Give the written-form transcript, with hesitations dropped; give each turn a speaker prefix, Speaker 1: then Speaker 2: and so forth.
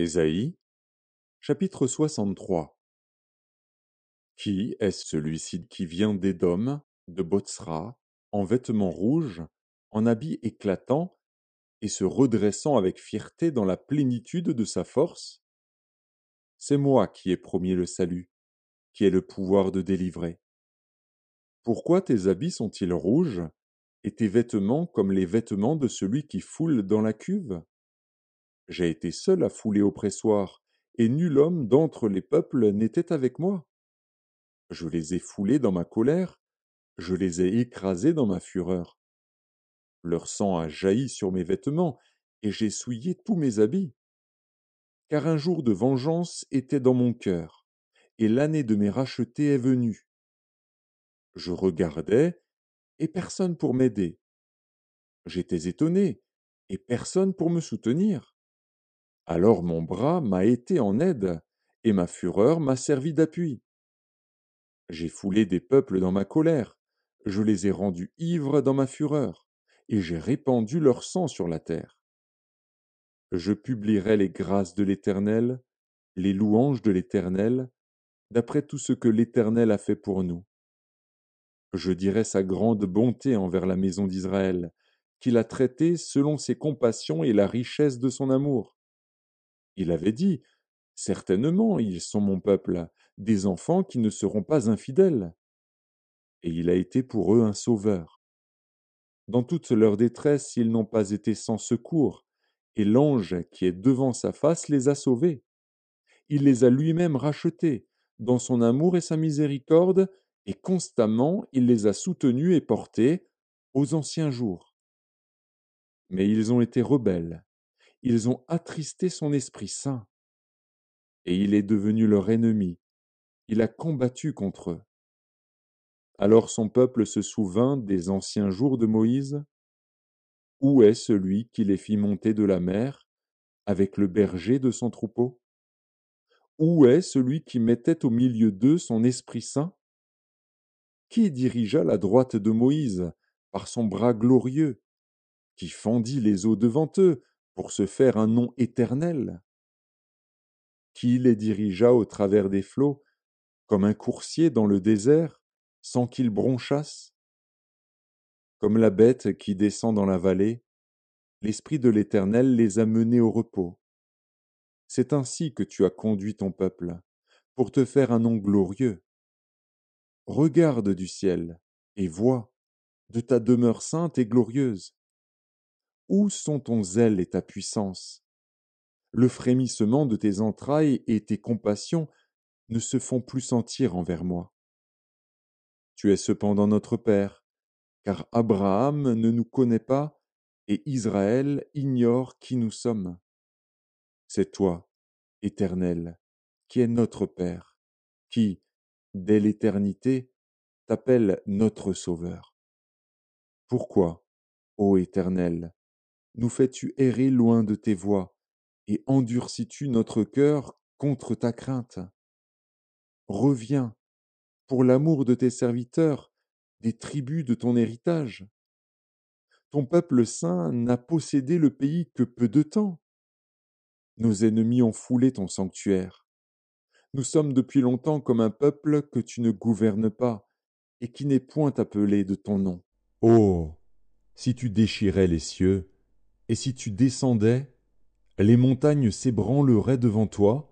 Speaker 1: Ésaïe, chapitre 63. Qui est celui-ci qui vient d'Édom, de Botsra, en vêtements rouges, en habits éclatants, et se redressant avec fierté dans la plénitude de sa force? C'est moi qui ai promis le salut, qui ai le pouvoir de délivrer. Pourquoi tes habits sont-ils rouges, et tes vêtements comme les vêtements de celui qui foule dans la cuve? J'ai été seul à fouler au pressoir, et nul homme d'entre les peuples n'était avec moi. Je les ai foulés dans ma colère, je les ai écrasés dans ma fureur. Leur sang a jailli sur mes vêtements, et j'ai souillé tous mes habits. Car un jour de vengeance était dans mon cœur, et l'année de mes rachetés est venue. Je regardais, et personne pour m'aider. J'étais étonné, et personne pour me soutenir. Alors mon bras m'a été en aide, et ma fureur m'a servi d'appui. J'ai foulé des peuples dans ma colère, je les ai rendus ivres dans ma fureur, et j'ai répandu leur sang sur la terre. Je publierai les grâces de l'Éternel, les louanges de l'Éternel, d'après tout ce que l'Éternel a fait pour nous. Je dirai sa grande bonté envers la maison d'Israël, qu'il a traitée selon ses compassions et la richesse de son amour. Il avait dit, certainement, ils sont mon peuple, des enfants qui ne seront pas infidèles. Et il a été pour eux un sauveur. Dans toute leur détresse, ils n'ont pas été sans secours, et l'ange qui est devant sa face les a sauvés. Il les a lui-même rachetés, dans son amour et sa miséricorde, et constamment il les a soutenus et portés aux anciens jours. Mais ils ont été rebelles, ils ont attristé son Esprit Saint, et il est devenu leur ennemi, il a combattu contre eux. Alors son peuple se souvint des anciens jours de Moïse. Où est celui qui les fit monter de la mer avec le berger de son troupeau? Où est celui qui mettait au milieu d'eux son Esprit Saint? Qui dirigea la droite de Moïse par son bras glorieux, qui fendit les eaux devant eux pour se faire un nom éternel? Qui les dirigea au travers des flots, comme un coursier dans le désert, sans qu'ils bronchassent? Comme la bête qui descend dans la vallée, l'Esprit de l'Éternel les a menés au repos. C'est ainsi que tu as conduit ton peuple, pour te faire un nom glorieux. Regarde du ciel, et vois, de ta demeure sainte et glorieuse. Où sont ton zèle et ta puissance? Le frémissement de tes entrailles et tes compassions ne se font plus sentir envers moi. Tu es cependant notre Père, car Abraham ne nous connaît pas, et Israël ignore qui nous sommes. C'est toi, Éternel, qui es notre Père, qui, dès l'éternité, t'appelle notre Sauveur. Pourquoi, ô Éternel, nous fais-tu errer loin de tes voies, et endurcis-tu notre cœur contre ta crainte? Reviens, pour l'amour de tes serviteurs, des tribus de ton héritage. Ton peuple saint n'a possédé le pays que peu de temps. Nos ennemis ont foulé ton sanctuaire. Nous sommes depuis longtemps comme un peuple que tu ne gouvernes pas, et qui n'est point appelé de ton nom. Oh, si tu déchirais les cieux, et si tu descendais, les montagnes s'ébranleraient devant toi,